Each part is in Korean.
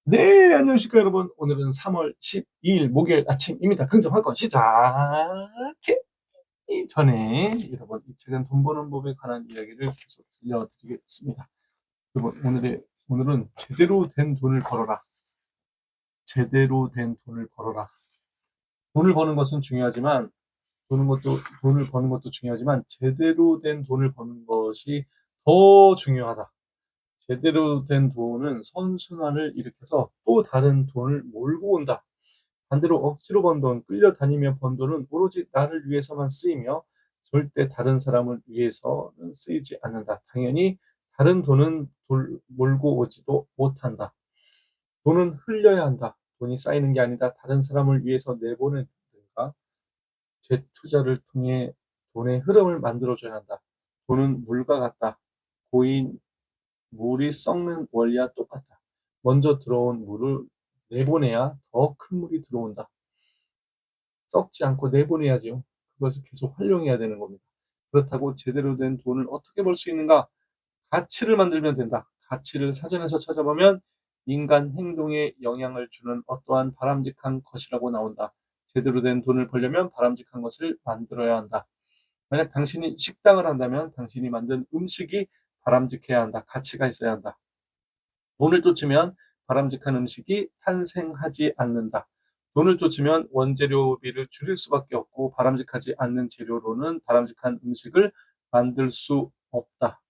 네, 안녕하십니까, 여러분. 오늘은 3월 12일 목요일 아침입니다. 긍정할 건 시작하기 전에 여러분, 이 책은 돈 버는 법에 관한 이야기를 계속 들려드리겠습니다. 여러분, 오늘은 제대로 된 돈을 벌어라. 제대로 된 돈을 벌어라. 돈을 버는 것은 중요하지만, 돈을 버는 것도 중요하지만, 제대로 된 돈을 버는 것이 더 중요하다. 제대로 된 돈은 선순환을 일으켜서 또 다른 돈을 몰고 온다. 반대로 억지로 번 돈, 끌려다니며 번 돈은 오로지 나를 위해서만 쓰이며 절대 다른 사람을 위해서는 쓰이지 않는다. 당연히 다른 돈은 몰고 오지도 못한다. 돈은 흘려야 한다. 돈이 쌓이는 게 아니다. 다른 사람을 위해서 내보내든가 재투자를 통해 돈의 흐름을 만들어줘야 한다. 돈은 물과 같다. 고인 물이 썩는 원리와 똑같다. 먼저 들어온 물을 내보내야 더 큰 물이 들어온다. 썩지 않고 내보내야지요. 그것을 계속 활용해야 되는 겁니다. 그렇다고 제대로 된 돈을 어떻게 벌 수 있는가? 가치를 만들면 된다. 가치를 사전에서 찾아보면 인간 행동에 영향을 주는 어떠한 바람직한 것이라고 나온다. 제대로 된 돈을 벌려면 바람직한 것을 만들어야 한다. 만약 당신이 식당을 한다면 당신이 만든 음식이 바람직해야 한다. 가치가 있어야 한다. 돈을 쫓으면 바람직한 음식이 탄생하지 않는다. 돈을 쫓으면 원재료비를 줄일 수밖에 없고 바람직하지 않는 재료로는 바람직한 음식을 만들 수 없다.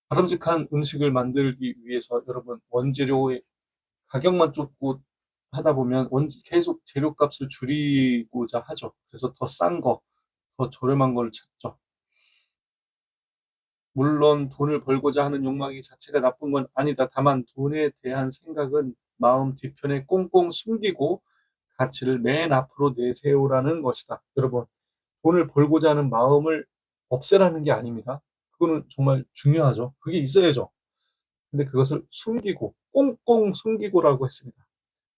바람직한 음식을 만들기 위해서 여러분 원재료의 가격만 쫓고 하다 보면 계속 재료값을 줄이고자 하죠. 그래서 더 싼 거, 더 저렴한 걸 찾죠. 물론 돈을 벌고자 하는 욕망이 자체가 나쁜 건 아니다. 다만 돈에 대한 생각은 마음 뒤편에 꽁꽁 숨기고 가치를 맨 앞으로 내세우라는 것이다. 여러분, 돈을 벌고자 하는 마음을 없애라는 게 아닙니다. 그거는 정말 중요하죠. 그게 있어야죠. 근데 그것을 숨기고, 꽁꽁 숨기고라고 했습니다.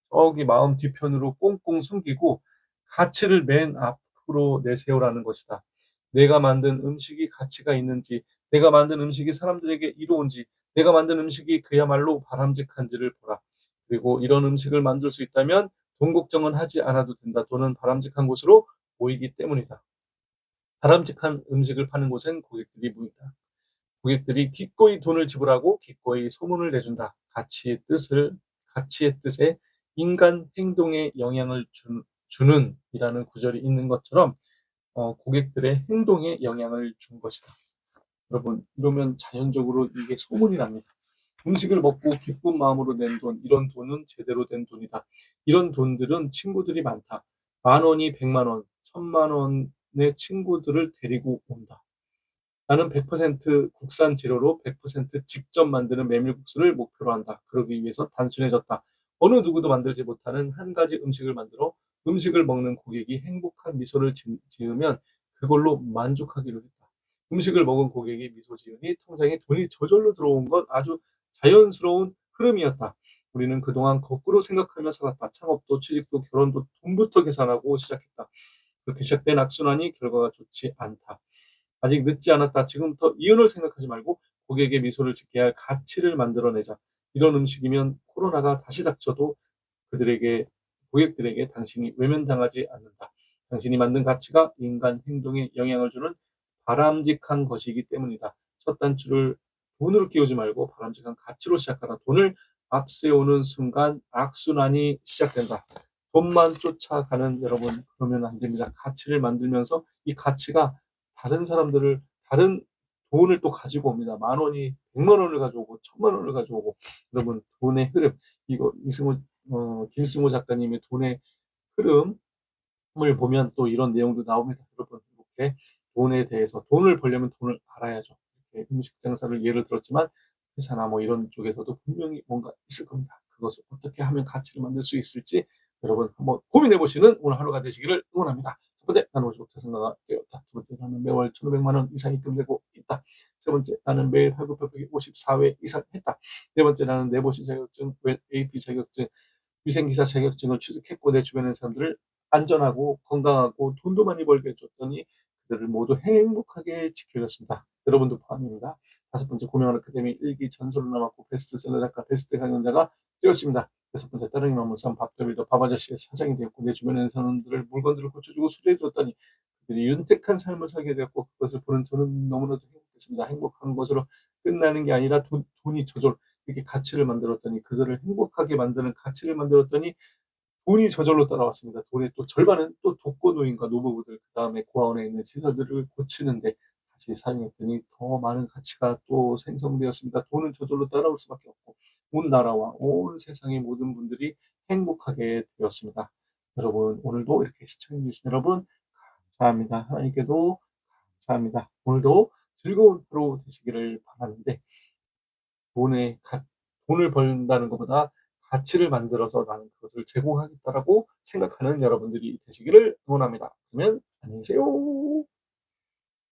저기 마음 뒤편으로 꽁꽁 숨기고 가치를 맨 앞으로 내세우라는 것이다. 내가 만든 음식이 가치가 있는지, 내가 만든 음식이 사람들에게 이로운지, 내가 만든 음식이 그야말로 바람직한지를 보라. 그리고 이런 음식을 만들 수 있다면 돈 걱정은 하지 않아도 된다. 돈은 바람직한 곳으로 보이기 때문이다. 바람직한 음식을 파는 곳엔 고객들이 모인다. 고객들이 기꺼이 돈을 지불하고 기꺼이 소문을 내준다. 가치의 뜻에 인간 행동에 영향을 주는 이라는 구절이 있는 것처럼 고객들의 행동에 영향을 준 것이다. 여러분, 이러면 자연적으로 이게 소문이 납니다. 음식을 먹고 기쁜 마음으로 낸 돈, 이런 돈은 제대로 된 돈이다. 이런 돈들은 친구들이 많다. 10,000원이 100만 원, 1,000만 원의 친구들을 데리고 온다. 나는 100% 국산 재료로 100% 직접 만드는 메밀국수를 목표로 한다. 그러기 위해서 단순해졌다. 어느 누구도 만들지 못하는 한 가지 음식을 만들어 음식을 먹는 고객이 행복한 미소를 지으면 그걸로 만족하기로 했다. 음식을 먹은 고객이 미소 지으니 통장에 돈이 저절로 들어온 건 아주 자연스러운 흐름이었다. 우리는 그동안 거꾸로 생각하며 살았다. 창업도 취직도 결혼도 돈부터 계산하고 시작했다. 그렇게 시작된 악순환이 결과가 좋지 않다. 아직 늦지 않았다. 지금부터 이윤을 생각하지 말고 고객의 미소를 짓게 할 가치를 만들어내자. 이런 음식이면 코로나가 다시 닥쳐도 그들에게 고객들에게 당신이 외면당하지 않는다. 당신이 만든 가치가 인간 행동에 영향을 주는 바람직한 것이기 때문이다. 첫 단추를 돈으로 끼우지 말고 바람직한 가치로 시작하라. 돈을 앞세우는 순간 악순환이 시작된다. 돈만 쫓아가는 여러분, 그러면 안 됩니다. 가치를 만들면서 이 가치가 다른 돈을 또 가지고 옵니다. 10,000원이 1,000,000원을 가져오고 1,000,000원을 가져오고. 여러분, 돈의 흐름, 이거 김승호 작가님의 돈의 흐름을 보면 또 이런 내용도 나옵니다. 여러분, 이렇게 돈에 대해서, 돈을 벌려면 돈을 알아야죠. 이렇게 음식 장사를 예를 들었지만 회사나 뭐 이런 쪽에서도 분명히 뭔가 있을 겁니다. 그것을 어떻게 하면 가치를 만들 수 있을지 여러분 한번 고민해 보시는 오늘 하루가 되시기를 응원합니다. 첫 번째, 나는 55 자산가가 되었다. 두 번째, 나는 매월 1,500만 원 이상 입금되고 있다. 세 번째, 나는 매일 활급하게 54회 이상 했다. 네 번째, 나는 내보시 자격증, AP 자격증, 위생기사 자격증을 취득했고 내 주변의 사람들을 안전하고 건강하고 돈도 많이 벌게 해줬더니 그들을 모두 행복하게 지켜줬습니다. 여러분도 포함입니다. 다섯 번째, 고명한 아카데미 1기 전설로 남았고 베스트셀러 작가, 베스트 강연자가 되었습니다. 여섯 번째, 따릉이 만무산 밥더미도 밥아저씨의 사장이 되었고 내 주변의 사람들을 물건들을 고쳐주고 수리해 줬더니 그들이 윤택한 삶을 살게 되었고 그것을 보는 저는 너무나도 행복했습니다. 행복한 것으로 끝나는 게 아니라 돈이 저절로 이렇게 가치를 만들었더니 그들을 행복하게 만드는 가치를 만들었더니 돈이 저절로 따라왔습니다. 돈의 또 절반은 또 독거노인과 노부부들 그다음에 고아원에 있는 시설들을 고치는데 다시 사용했더니 더 많은 가치가 또 생성되었습니다. 돈은 저절로 따라올 수밖에 없고 온 나라와 온 세상의 모든 분들이 행복하게 되었습니다. 여러분 오늘도 이렇게 시청해 주신 여러분 감사합니다. 하나님께도 감사합니다. 오늘도 즐거운 하루 되시기를 바라는데 돈의 가 돈을 번다는 것보다 가치를 만들어서 나는 그것을 제공하겠다라고 생각하는 여러분들이 되시기를 응원합니다. 그러면 안녕히 계세요.